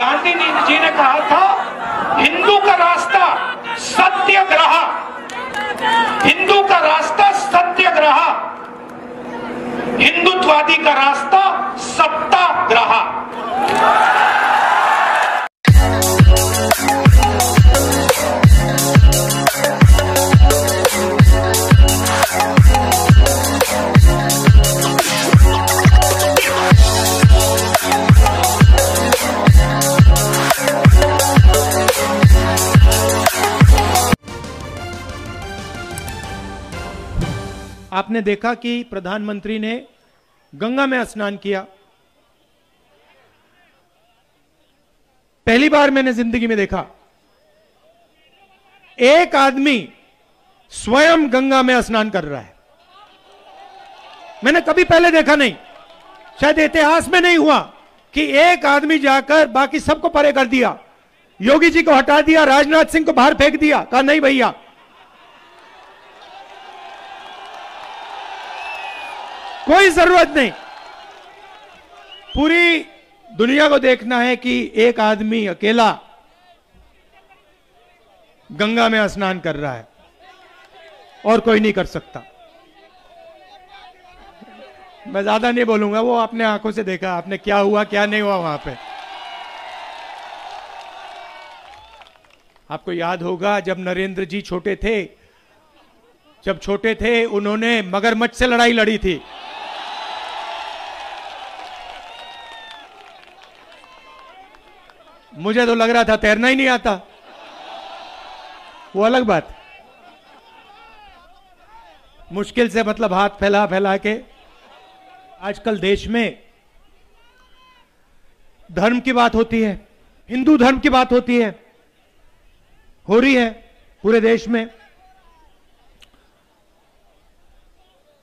गांधी जी ने कहा था हिंदू का रास्ता सत्याग्रह, हिंदू का रास्ता सत्याग्रह, हिंदुत्ववादी का रास्ता सत्याग्रह। आपने देखा कि प्रधानमंत्री ने गंगा में स्नान किया। पहली बार मैंने जिंदगी में देखा एक आदमी स्वयं गंगा में स्नान कर रहा है। मैंने कभी पहले देखा नहीं, शायद इतिहास में नहीं हुआ कि एक आदमी जाकर बाकी सबको परे कर दिया, योगी जी को हटा दिया, राजनाथ सिंह को बाहर फेंक दिया, कहा नहीं भैया कोई जरूरत नहीं। पूरी दुनिया को देखना है कि एक आदमी अकेला गंगा में स्नान कर रहा है और कोई नहीं कर सकता। मैं ज्यादा नहीं बोलूंगा, वो अपने आंखों से देखा आपने क्या हुआ क्या नहीं हुआ वहां पे। आपको याद होगा जब नरेंद्र जी छोटे थे, जब छोटे थे उन्होंने मगरमच्छ से लड़ाई लड़ी थी। मुझे तो लग रहा था तैरना ही नहीं आता, वो अलग बात। मुश्किल से मतलब हाथ फैला फैला के। आजकल देश में धर्म की बात होती है, हिंदू धर्म की बात होती है, हो रही है पूरे देश में।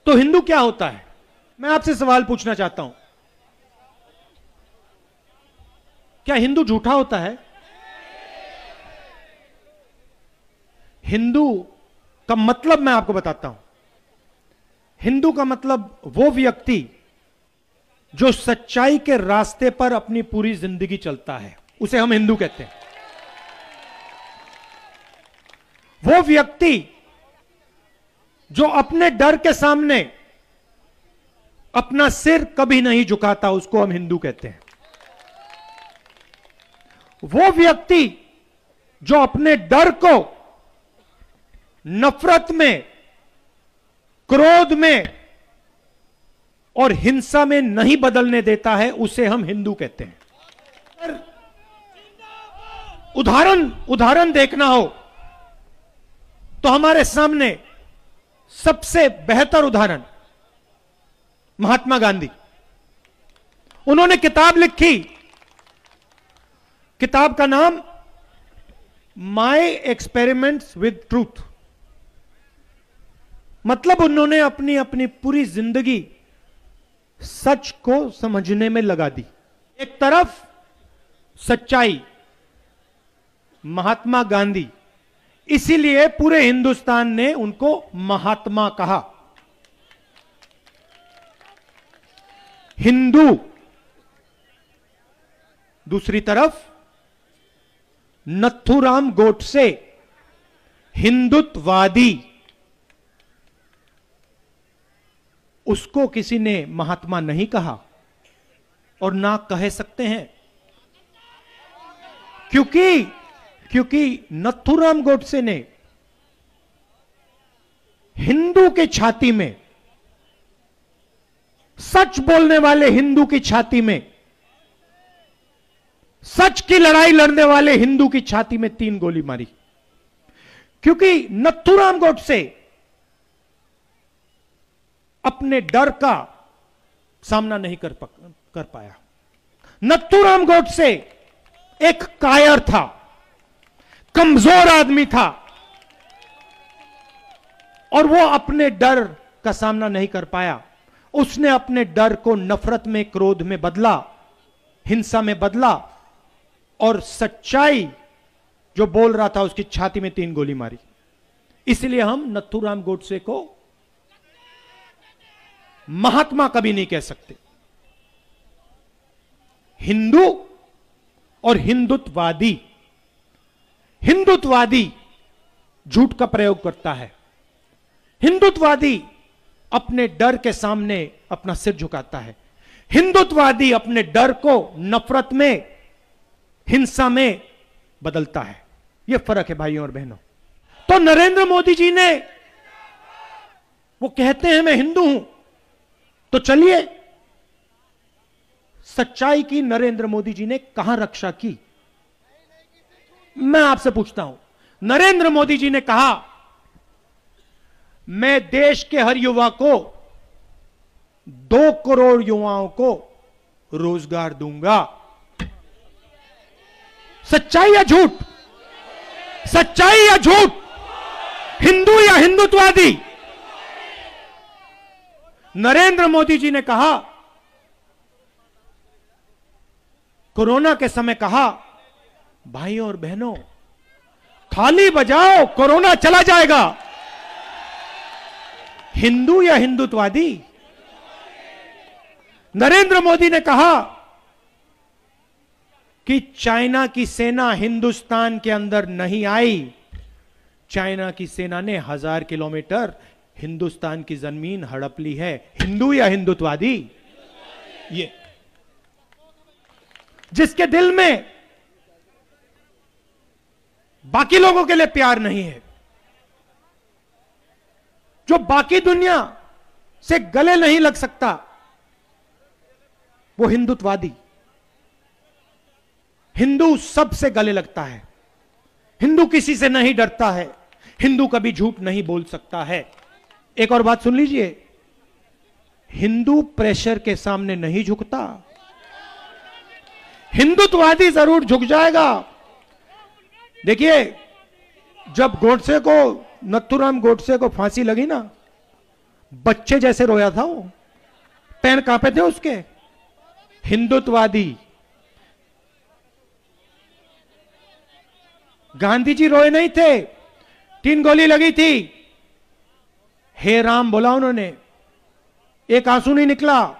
तो हिंदू क्या होता है? मैं आपसे सवाल पूछना चाहता हूं, क्या हिंदू झूठा होता है? हिंदू का मतलब मैं आपको बताता हूं। हिंदू का मतलब वो व्यक्ति जो सच्चाई के रास्ते पर अपनी पूरी जिंदगी चलता है, उसे हम हिंदू कहते हैं। वो व्यक्ति जो अपने डर के सामने अपना सिर कभी नहीं झुकाता, उसको हम हिंदू कहते हैं। वो व्यक्ति जो अपने डर को नफरत में, क्रोध में और हिंसा में नहीं बदलने देता है, उसे हम हिंदू कहते हैं। उदाहरण देखना हो तो हमारे सामने सबसे बेहतर उदाहरण महात्मा गांधी। उन्होंने किताब लिखी, किताब का नाम माय एक्सपेरिमेंट्स विद ट्रूथ। मतलब उन्होंने अपनी अपनी पूरी जिंदगी सच को समझने में लगा दी। एक तरफ सच्चाई, महात्मा गांधी, इसीलिए पूरे हिंदुस्तान ने उनको महात्मा कहा। हिंदू दूसरी तरफ नथुराम गोडसे, हिंदुत्ववादी, उसको किसी ने महात्मा नहीं कहा और ना कह सकते हैं, क्योंकि नथुराम गोडसे ने हिंदू की छाती में, सच बोलने वाले हिंदू की छाती में, सच की लड़ाई लड़ने वाले हिंदू की छाती में 3 गोली मारी। क्योंकि नथुराम गोडसे अपने डर का सामना नहीं कर पाया। नथुराम गोडसे एक कायर था, कमजोर आदमी था और वो अपने डर का सामना नहीं कर पाया। उसने अपने डर को नफरत में, क्रोध में बदला, हिंसा में बदला और सच्चाई जो बोल रहा था उसकी छाती में 3 गोली मारी। इसलिए हम नथुराम गोडसे को महात्मा कभी नहीं कह सकते। हिंदू और हिंदुत्ववादी झूठ का प्रयोग करता है। हिंदुत्ववादी अपने डर के सामने अपना सिर झुकाता है। हिंदुत्ववादी अपने डर को नफरत में, हिंसा में बदलता है। यह फर्क है भाइयों और बहनों। तो नरेंद्र मोदी जी ने, वो कहते हैं मैं हिंदू हूं, तो चलिए सच्चाई की नरेंद्र मोदी जी ने कहां रक्षा की। मैं आपसे पूछता हूं, नरेंद्र मोदी जी ने कहा मैं देश के हर युवा को, 2 करोड़ युवाओं को रोजगार दूंगा। सच्चाई या झूठ? सच्चाई या झूठ? हिंदू या हिंदुत्ववादी? नरेंद्र मोदी जी ने कहा, कोरोना के समय कहा, भाइयों और बहनों थाली बजाओ, कोरोना चला जाएगा। हिंदू या हिंदुत्ववादी? नरेंद्र मोदी ने कहा कि चाइना की सेना हिंदुस्तान के अंदर नहीं आई, चाइना की सेना ने 1000 किलोमीटर हिंदुस्तान की जमीन हड़प ली है। हिंदू या हिंदुत्ववादी? ये जिसके दिल में बाकी लोगों के लिए प्यार नहीं है, जो बाकी दुनिया से गले नहीं लग सकता, वो हिंदुत्ववादी। हिंदू सबसे गले लगता है, हिंदू किसी से नहीं डरता है, हिंदू कभी झूठ नहीं बोल सकता है। एक और बात सुन लीजिए, हिंदू प्रेशर के सामने नहीं झुकता। हिंदुत्ववादी जरूर झुक जाएगा। देखिए, जब गोडसे को, नथुराम गोडसे को फांसी लगी ना, बच्चे जैसे रोया था वो, पैर कांपे थे उसके। हिंदुत्ववादी गांधी जी रोए नहीं थे, 3 गोली लगी थी, हे राम बोला उन्होंने, एक आंसू नहीं निकला।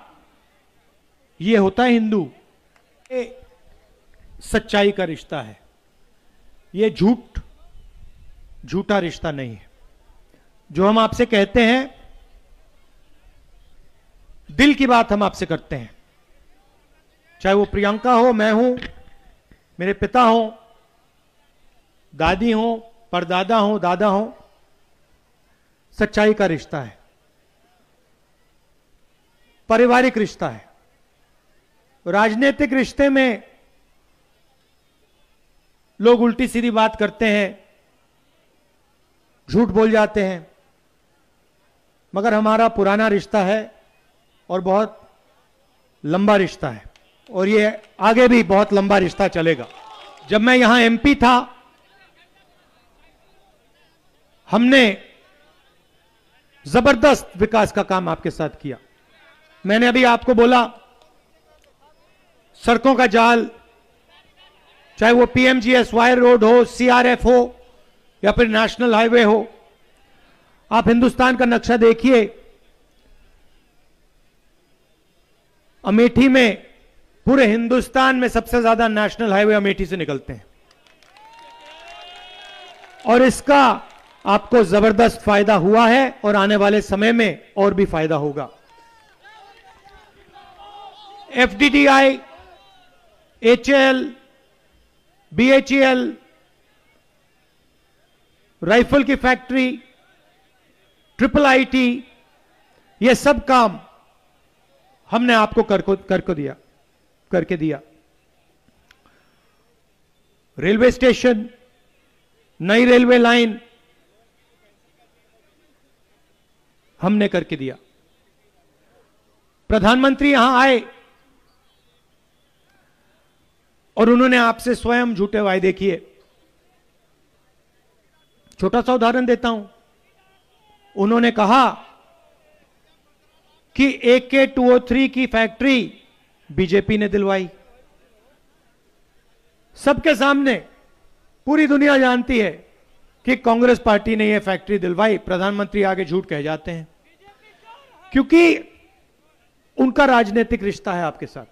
ये होता है हिंदू। ये सच्चाई का रिश्ता है, ये झूठा रिश्ता नहीं है। जो हम आपसे कहते हैं, दिल की बात हम आपसे करते हैं, चाहे वो प्रियंका हो, मैं हूं, मेरे पिता हो, दादी हो, परदादा हो, दादा हो। सच्चाई का रिश्ता है, पारिवारिक रिश्ता है। राजनीतिक रिश्ते में लोग उल्टी सीधी बात करते हैं, झूठ बोल जाते हैं, मगर हमारा पुराना रिश्ता है और बहुत लंबा रिश्ता है, और ये आगे भी बहुत लंबा रिश्ता चलेगा। जब मैं यहां एमपी था, हमने जबरदस्त विकास का काम आपके साथ किया। मैंने अभी आपको बोला, सड़कों का जाल, चाहे वो पीएमजीएसवाई रोड हो, सीआरएफ हो, या फिर नेशनल हाईवे हो। आप हिंदुस्तान का नक्शा देखिए, अमेठी में, पूरे हिंदुस्तान में सबसे ज्यादा नेशनल हाईवे अमेठी से निकलते हैं, और इसका आपको जबरदस्त फायदा हुआ है और आने वाले समय में और भी फायदा होगा। एफडीडीआई, एचएएल, बीएचईएल, राइफल की फैक्ट्री, ट्रिपल आईटी, ये सब काम हमने आपको करके दिया। रेलवे स्टेशन, नई रेलवे लाइन हमने करके दिया। प्रधानमंत्री यहां आए और उन्होंने आपसे स्वयं झूठे वायदे किए। छोटा सा उदाहरण देता हूं, उन्होंने कहा कि AK-203 की फैक्ट्री बीजेपी ने दिलवाई। सबके सामने पूरी दुनिया जानती है कि कांग्रेस पार्टी ने यह फैक्ट्री दिलवाई। प्रधानमंत्री आगे झूठ कह जाते हैं, क्योंकि उनका राजनीतिक रिश्ता है आपके साथ,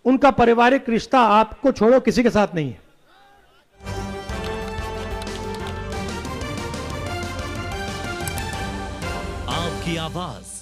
उनका पारिवारिक रिश्ता आपको छोड़ो किसी के साथ नहीं है। आपकी आवाज